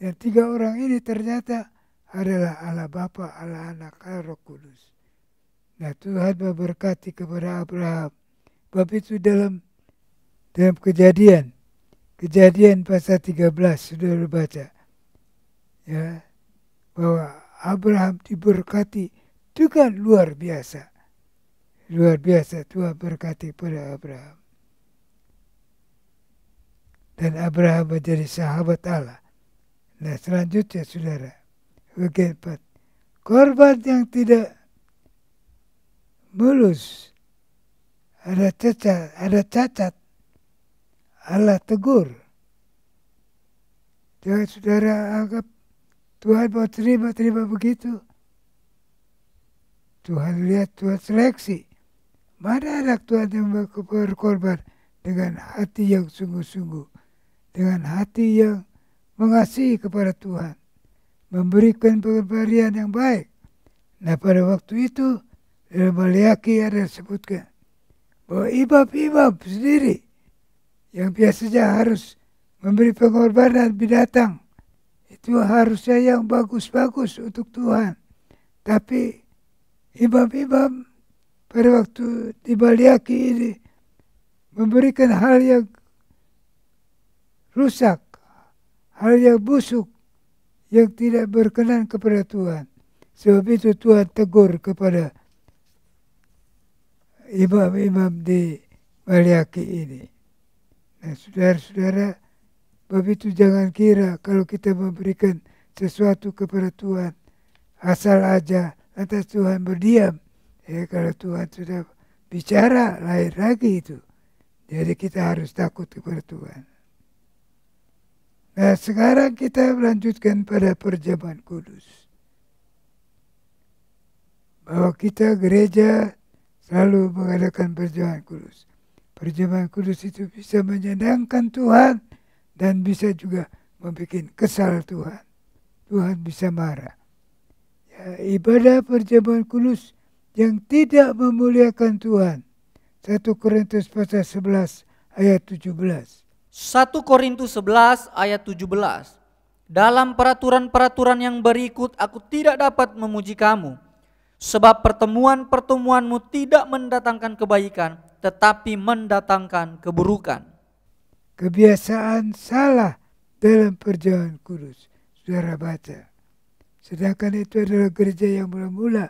C: Dan 3 orang ini ternyata adalah Allah Bapa, Allah Anak, Allah Roh Kudus. Nah, Tuhan memberkati kepada Abraham. Bab itu dalam Kejadian pasal 13 sudah baca. Ya, bahwa Abraham diberkati dengan luar biasa. Luar biasa Tuhan berkati pada Abraham. Dan Abraham menjadi sahabat Allah. Nah, selanjutnya saudara, bagian 4. Korban yang tidak mulus, ada cacat, Allah tegur. Jangan saudara anggap Tuhan mau terima begitu. Tuhan lihat, Tuhan seleksi. Mana anak Tuhan yang berkorban dengan hati yang sungguh-sungguh. Dengan hati yang mengasihi kepada Tuhan. Memberikan pemberian yang baik. Nah, pada waktu itu, dalam Maleakhi ada disebutkan bahwa imam-imam sendiri yang biasanya harus memberi pengorbanan binatang, itu harusnya yang bagus-bagus untuk Tuhan. Tapi imam-imam pada waktu di Maleakhi ini memberikan hal yang rusak, hal yang busuk, yang tidak berkenan kepada Tuhan. Sebab itu Tuhan tegur kepada imam-imam di Maleakhi ini. Nah, saudara-saudara, bab itu jangan kira kalau kita memberikan sesuatu kepada Tuhan asal aja lantas Tuhan berdiam. Ya, kalau Tuhan sudah bicara, lain lagi itu. Jadi kita harus takut kepada Tuhan. Nah, sekarang kita melanjutkan pada perjamuan kudus. Bahwa kita gereja selalu mengadakan perjamuan kudus. Perjamuan kudus itu bisa menyenangkan Tuhan dan bisa juga membuat kesal Tuhan. Tuhan bisa marah. Ya, ibadah perjamuan kudus yang tidak memuliakan Tuhan. 1 Korintus pasal 11 ayat 17.
D: 1 Korintus 11 ayat 17. Dalam peraturan-peraturan yang berikut aku tidak dapat memuji kamu, sebab pertemuan-pertemuanmu tidak mendatangkan kebaikan, tetapi mendatangkan keburukan.
C: Kebiasaan salah dalam perjamuan kudus. Saudara baca. Sedangkan itu adalah gereja yang mula-mula.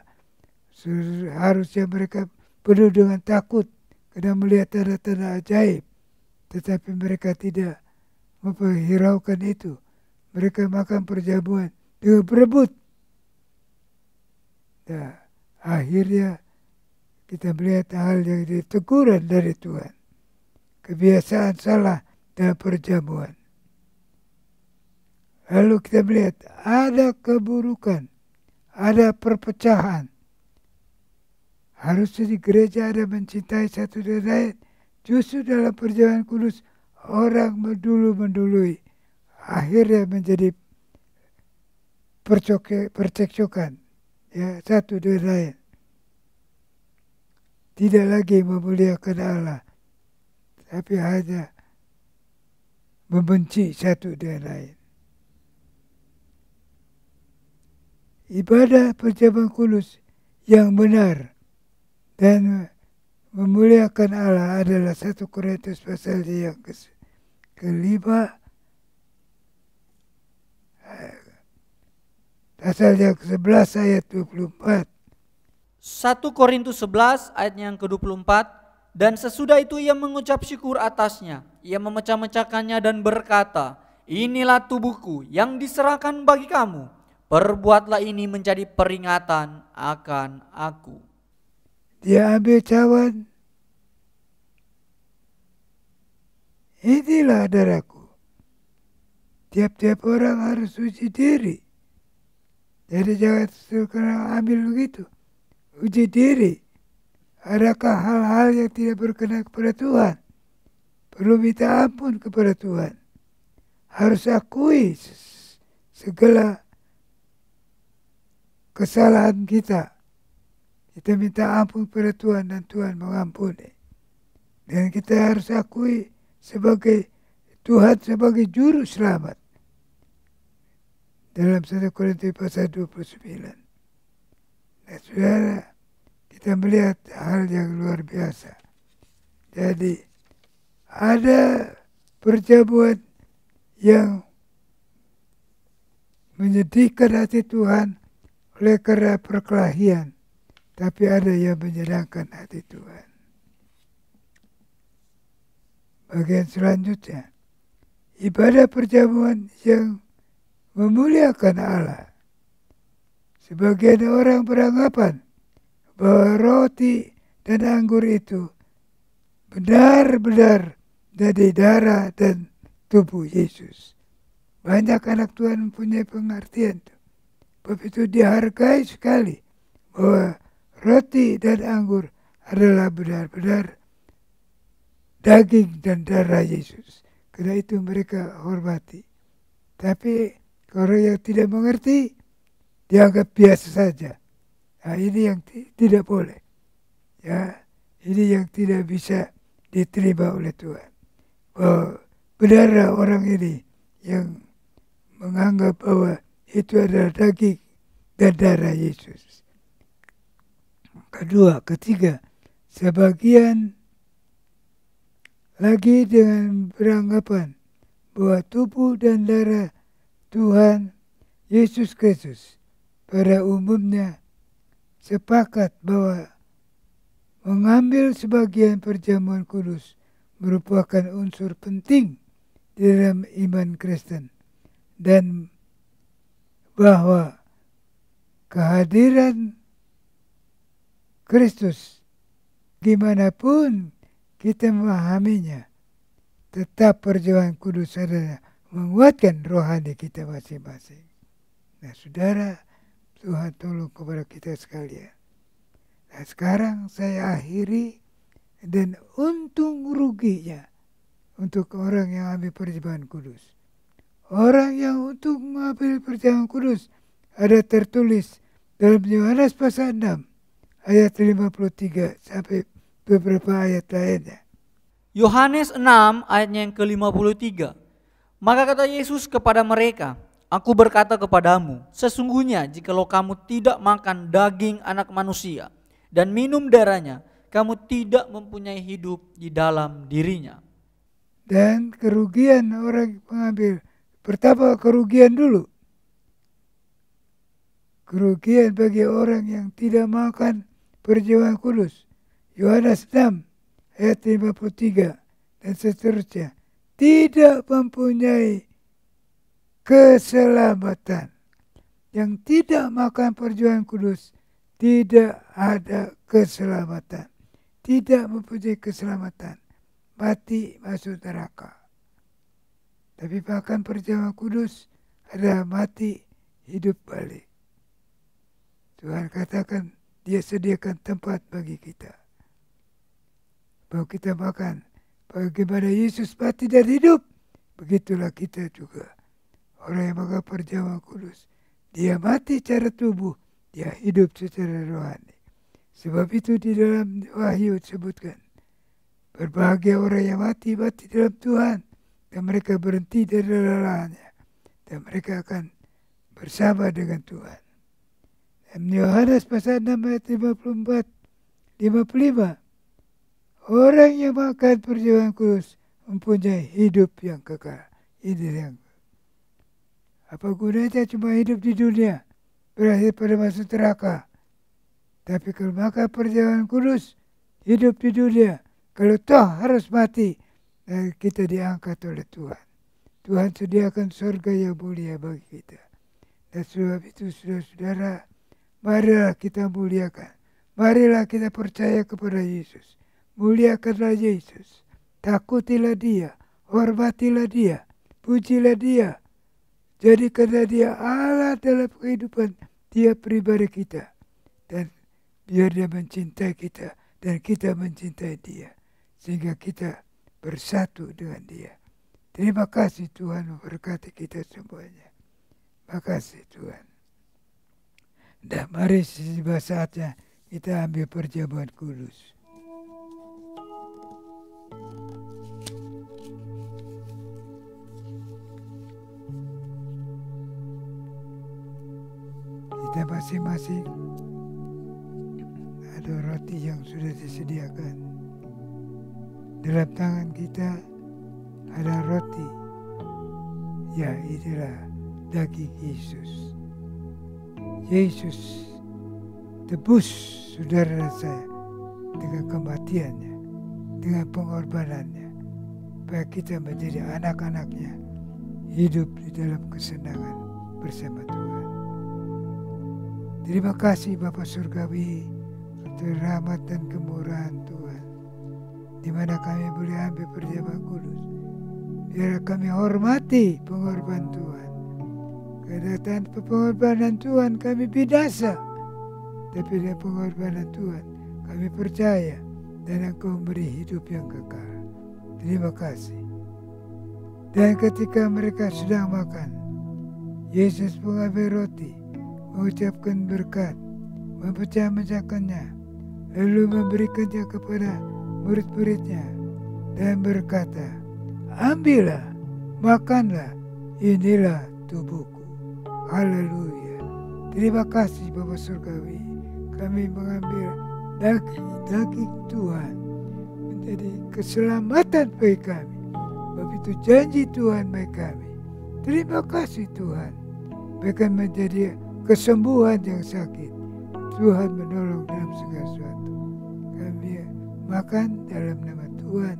C: Harusnya mereka penuh dengan takut karena melihat tanda-tanda ajaib. Tetapi mereka tidak memperhiraukan itu. Mereka makan perjamuan dengan berebut. Nah, akhirnya kita melihat hal yang diteguran dari Tuhan. Kebiasaan salah dalam perjamuan. Lalu kita melihat ada keburukan, ada perpecahan. Harusnya di gereja ada mencintai satu dan lain. Justru dalam perjamuan kudus orang mendului. Akhirnya menjadi percekcokan. Ya, satu dan lain. Tidak lagi memuliakan Allah. Tapi hanya membenci satu dan lain. Ibadah perjamuan kudus yang benar dan memuliakan Allah adalah 1 Korintus pasal yang kelima, pasal yang ke-11 ayat 24.
D: 1 Korintus 11 ayat yang ke-24. Dan sesudah itu ia mengucap syukur atasnya, ia memecah-mecahkannya dan berkata, inilah tubuhku yang diserahkan bagi kamu, perbuatlah ini menjadi peringatan akan aku.
C: Dia ambil cawan. Inilah darahku. Tiap-tiap orang harus uji diri. Jadi jangan sekarang ambil begitu. Uji diri. Adakah hal-hal yang tidak berkenan kepada Tuhan? Perlu minta ampun kepada Tuhan. Harus akui segala kesalahan kita. Kita minta ampun kepada Tuhan dan Tuhan mengampuni. Dan kita harus akui sebagai Tuhan sebagai juru selamat. Dalam 1 Korintus pasal 29. Nah, saudara, kita melihat hal yang luar biasa. Jadi, ada perjamuan yang menyedihkan hati Tuhan oleh karena perkelahian. Tapi ada yang menyenangkan hati Tuhan. Bagian selanjutnya, ibadah perjamuan yang memuliakan Allah. Sebagian orang beranggapan bahwa roti dan anggur itu benar-benar dari darah dan tubuh Yesus. Banyak anak Tuhan mempunyai pengertian itu. Sebab itu dihargai sekali bahwa roti dan anggur adalah benar-benar daging dan darah Yesus. Karena itu mereka hormati. Tapi kalau yang tidak mengerti, dianggap biasa saja. Nah, ini yang tidak boleh. Ya, ini yang tidak bisa diterima oleh Tuhan. Benarlah orang ini yang menganggap bahwa itu adalah daging dan darah Yesus. Ketiga, sebagian lagi dengan beranggapan bahwa tubuh dan darah Tuhan Yesus Kristus pada umumnya sepakat bahwa mengambil sebagian perjamuan kudus merupakan unsur penting di dalam iman Kristen dan bahwa kehadiran Kristus gimana pun kita memahaminya, tetap perjamuan kudus adalah menguatkan rohani kita masing-masing. Nah, saudara, Tuhan tolong kepada kita sekalian. Nah, sekarang saya akhiri dan untung ruginya untuk orang yang ambil perjamuan kudus. Orang yang untuk mengambil perjamuan kudus ada tertulis dalam Yohanes pasal 6 ayat 53 sampai beberapa ayat lainnya.
D: Yohanes 6 ayatnya yang ke-53. Maka kata Yesus kepada mereka, Aku berkata kepadamu, sesungguhnya jikalau kamu tidak makan daging anak manusia dan minum darahnya, kamu tidak mempunyai hidup di dalam dirinya.
C: Dan kerugian orang pengambil, pertama kerugian dulu. Kerugian bagi orang yang tidak makan perjamuan kudus. Yohanes 6 ayat 53 dan seterusnya. Tidak mempunyai keselamatan. Yang tidak makan perjamuan kudus tidak ada keselamatan. Tidak mempunyai keselamatan. Mati masuk neraka. Tapi makan perjamuan kudus adalah mati hidup balik. Tuhan katakan Dia sediakan tempat bagi kita. Bahwa kita makan. Bagaimana Yesus mati dan hidup, begitulah kita juga. Orang yang makan perjamuan kudus, dia mati secara tubuh, dia hidup secara rohani. Sebab itu di dalam Wahyu disebutkan, berbahagia orang yang mati dalam Tuhan, dan mereka berhenti dari lelahnya, dan mereka akan bersama dengan Tuhan. Dan Yohanes pasal 6 ayat 54, 55, orang yang makan perjamuan kudus mempunyai hidup yang kekal. Ini yang apa gunanya cuma hidup di dunia, berakhir pada masuk neraka. Tapi kalau makan perjamuan kudus, hidup di dunia, kalau toh harus mati, dan kita diangkat oleh Tuhan. Tuhan sediakan surga yang mulia bagi kita. Dan sebab itu saudara-saudara, marilah kita muliakan. Marilah kita percaya kepada Yesus. Muliakanlah Yesus, takutilah Dia, hormatilah Dia, pujilah Dia. Jadikanlah Dia Allah dalam kehidupan setiap pribadi kita. Dan biar dia mencintai kita dan kita mencintai dia. Sehingga kita bersatu dengan dia. Terima kasih Tuhan memberkati kita semuanya. Makasih Tuhan. Dan mari tiba saatnya kita ambil perjamuan kudus. Kita masing-masing ada roti yang sudah disediakan. Dalam tangan kita ada roti. Ya, inilah daging Yesus. Yesus tebus saudara saya dengan kematiannya, dengan pengorbanannya, supaya kita menjadi anak-anaknya, hidup di dalam kesenangan bersama Tuhan. Terima kasih Bapa Surgawi untuk rahmat dan kemurahan Tuhan, di mana kami boleh ambil perjamuan kudus. Biar kami hormati pengorbanan Tuhan. Kedatangan pengorbanan Tuhan kami binasa, tapi dengan pengorbanan Tuhan kami percaya dan Engkau memberi hidup yang kekal. Terima kasih. Dan ketika mereka sedang makan, Yesus mengambil roti, mengucapkan berkat, memecah-mecahkannya, lalu memberikannya kepada murid-muridnya dan berkata, "Ambillah, makanlah, inilah tubuhku." Haleluya. Terima kasih Bapa Surgawi. Kami mengambil daging Tuhan menjadi keselamatan bagi kami. Sebab itu janji Tuhan bagi kami. Terima kasih Tuhan. Bahkan menjadi kesembuhan yang sakit. Tuhan menolong dalam segala sesuatu. Kami makan dalam nama Tuhan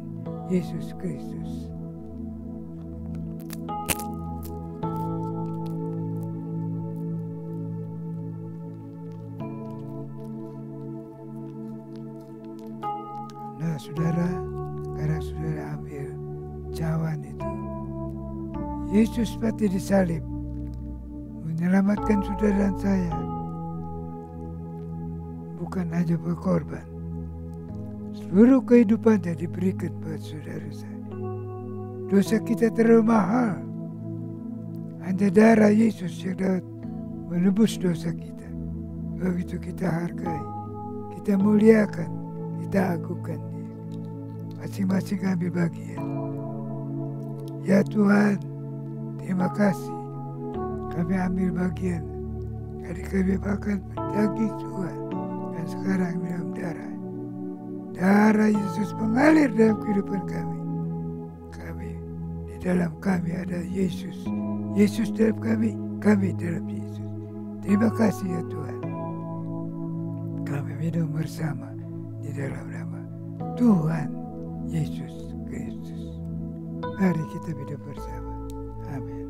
C: Yesus Kristus. Nah saudara, sekarang saudara ambil cawan itu. Yesus mati disalib, menyelamatkan saudara dan saya. Bukan hanya berkorban, seluruh kehidupannya diberikan buat saudara saya. Dosa kita terlalu mahal. Hanya darah Yesus yang dapat menebus dosa kita. Begitu kita hargai, kita muliakan, kita agungkan Dia. Masing-masing ambil bagian. Ya Tuhan, terima kasih. Kami ambil bagian. Jadi kami makan daging Tuhan. Dan sekarang minum darah. Darah Yesus mengalir dalam kehidupan kami. Di dalam kami ada Yesus. Yesus dalam kami dalam Yesus. Terima kasih ya Tuhan. Kami minum bersama di dalam nama Tuhan Yesus Kristus. Mari kita minum bersama. Amin.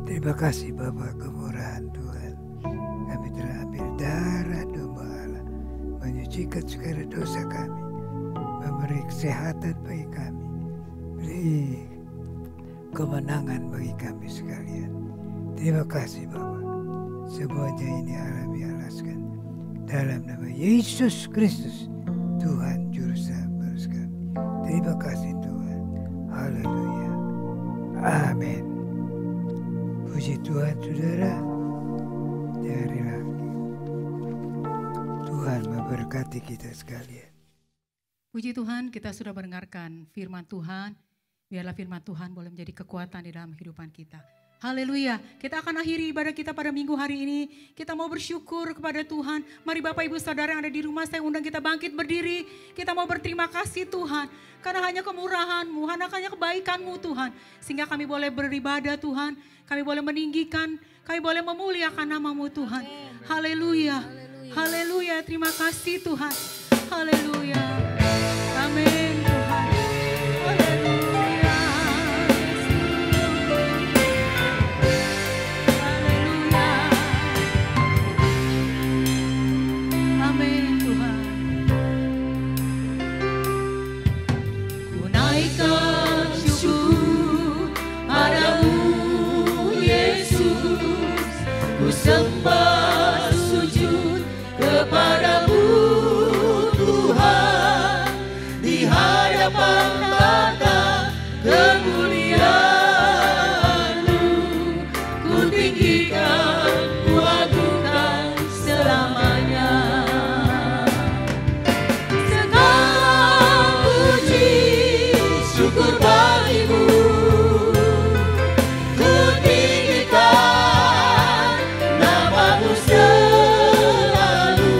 C: Terima kasih Bapa kemurahan Tuhan. Kami telah ambil darah domba Allah, menyucikan segala dosa kami, memberi kesehatan bagi kami, beri kemenangan bagi kami sekalian. Terima kasih Bapa. Semuanya ini alami alaskan dalam nama Yesus Kristus, Tuhan Juru Selamat kami. Terima kasih Tuhan. Haleluya. Amin. Puji Tuhan saudara. Dari lagi Tuhan memberkati kita sekalian.
A: Puji Tuhan, kita sudah mendengarkan firman Tuhan. Biarlah firman Tuhan boleh menjadi kekuatan di dalam kehidupan kita. Haleluya. Kita akan akhiri ibadah kita pada minggu hari ini. Kita mau bersyukur kepada Tuhan. Mari Bapak Ibu Saudara yang ada di rumah, saya undang kita bangkit berdiri. Kita mau berterima kasih Tuhan. Karena hanya kemurahan-Mu, hanya kebaikan-Mu Tuhan. Sehingga kami boleh beribadah Tuhan. Kami boleh meninggikan, kami boleh memuliakan nama-Mu Tuhan. Haleluya. Haleluya. Terima kasih Tuhan. Haleluya. Amin Tuhan. Haleluya. Haleluya. Amin Tuhan. Ku naik
B: sembah sujud kepadamu Tuhan, di hadapan tahta kemuliaan-Mu, ku tinggikan, ku agungkan selamanya. Segala puji syukur bagimu, ku tinggikan nama-Mu selalu.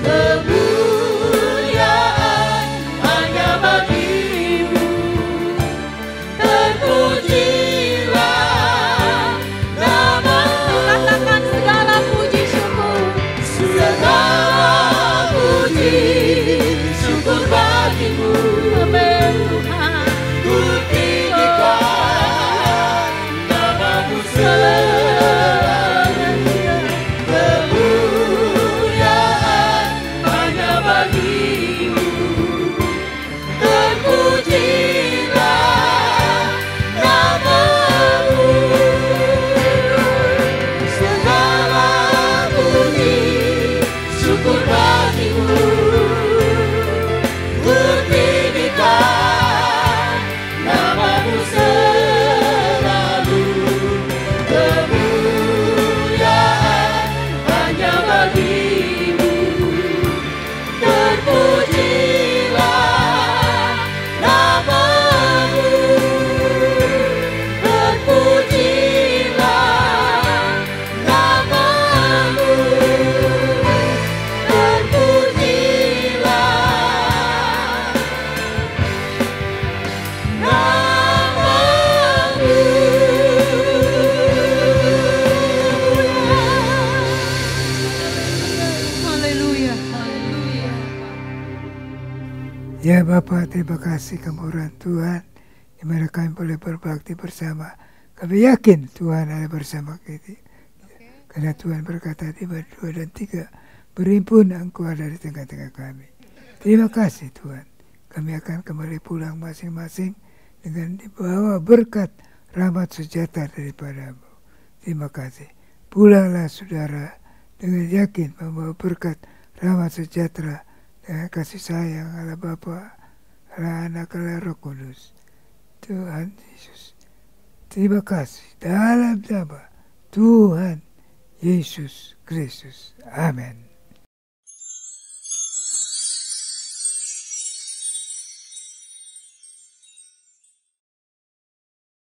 B: Kemuliaan hanya bagi-Mu, terpujilah nama-Mu.
A: Katakan segala puji syukur.
B: Segala puji syukur bagi-Mu,
A: Amin Tuhan.
B: ku tinggikan nama-Mu selalu. Kemuliaan hanya bagi-Mu, terpujilah nama-Mu. Segala puji syukur bagi-Mu, ku tinggikan nama-Mu selalu. Kemuliaan hanya bagi-Mu, terpujilah nama-Mu, terpujilah nama-Mu, terpujilah
A: Haleluya. Haleluya.
C: Ya Bapa, terima kasih kemurahan Tuhan, di mana kami boleh berbakti bersama. Kami yakin Tuhan ada bersama kita. Karena Tuhan berkata di mana 2 dan 3 berhimpun, Engkau ada di tengah-tengah kami. Terima kasih Tuhan. Kami akan kembali pulang masing-masing dengan dibawa berkat rahmat sejahtera daripada-Mu. Terima kasih. Pulanglah saudara dengan yakin membawa berkat rahmat sejahtera dengan kasih sayang Allah Bapa, Allah Anak, Allah Roh Kudus. Tuhan Yesus, terima kasih dalam nama Tuhan Yesus Kristus. Amin.